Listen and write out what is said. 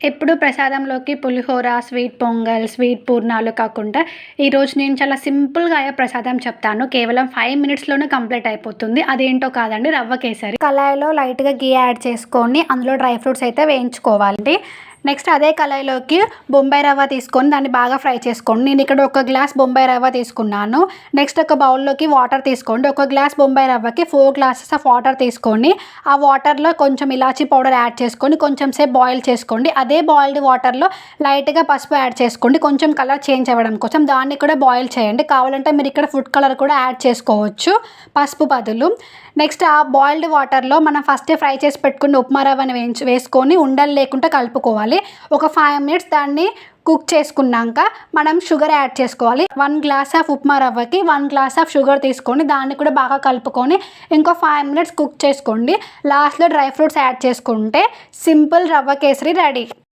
ఎప్పుడు ప్రసాదంలోకి పులిహోర, sweet pongal, sweet పూర్ణాలు కాకుండా ఈరోజు నేను చాలా సింపుల్‌గా అయ్యే ప్రసాదం చెప్తాను. కేవలం 5 మినిట్స్‌లోనే కంప్లీట్ అయిపోతుంది. అదేంటో కాదండి, రవ్వ కేసరి. కళాయిలో లైట్‌గా ఘీ యాడ్ చేసుకొని అందులో డ్రై ఫ్రూట్స్ అయితే వేయించుకోవాలండి. నెక్స్ట్ అదే కళాయిలోకి బొంబాయి రవ్వ తీసుకొని దాన్ని బాగా ఫ్రై చేసుకోండి. నేను ఇక్కడ ఒక గ్లాస్ బొంబాయి రవ్వ తీసుకున్నాను. నెక్స్ట్ ఒక బౌల్‌లోకి వాటర్ తీసుకోండి. ఒక గ్లాస్ బొంబాయి రవ్వకి 4 గ్లాసెస్ ఆఫ్ వాటర్ తీసుకొని ఆ వాటర్‌లో కొంచెం ఇలాచీ పౌడర్ యాడ్ చేసుకొని కొంచెం సేపు బాయిల్ చేసుకోండి. అదే బాయిల్డ్ వాటర్‌లో లైట్‌గా పసుపు యాడ్ చేసుకోండి. కొంచెం కలర్ చేంజ్ అవ్వడం కోసం దాన్ని కూడా బాయిల్ చేయండి. కావాలంటే మీరు ఇక్కడ ఫుడ్ కలర్ కూడా యాడ్ చేసుకోవచ్చు పసుపు బదులు. నెక్స్ట్ ఆ బాయిల్డ్ వాటర్‌లో మనం ఫస్టే ఫ్రై చేసి పెట్టుకున్న ఉప్మా రవ్వని వేసుకొని ఉండలు లేకుండా కలుపుకోవాలి. ఒక 5 మినిట్స్ దాన్ని కుక్ చేసుకున్నాక మనం షుగర్ యాడ్ చేసుకోవాలి. 1 గ్లాస్ ఆఫ్ ఉప్మా రవ్వకి 1 గ్లాస్ ఆఫ్ షుగర్ తీసుకొని దాన్ని కూడా బాగా కలుపుకొని ఇంకో 5 మినిట్స్ కుక్ చేసుకోండి. లాస్ట్‌లో డ్రై ఫ్రూట్స్ యాడ్ చేసుకుంటే సింపుల్ రవ్వ కేసరి రెడీ.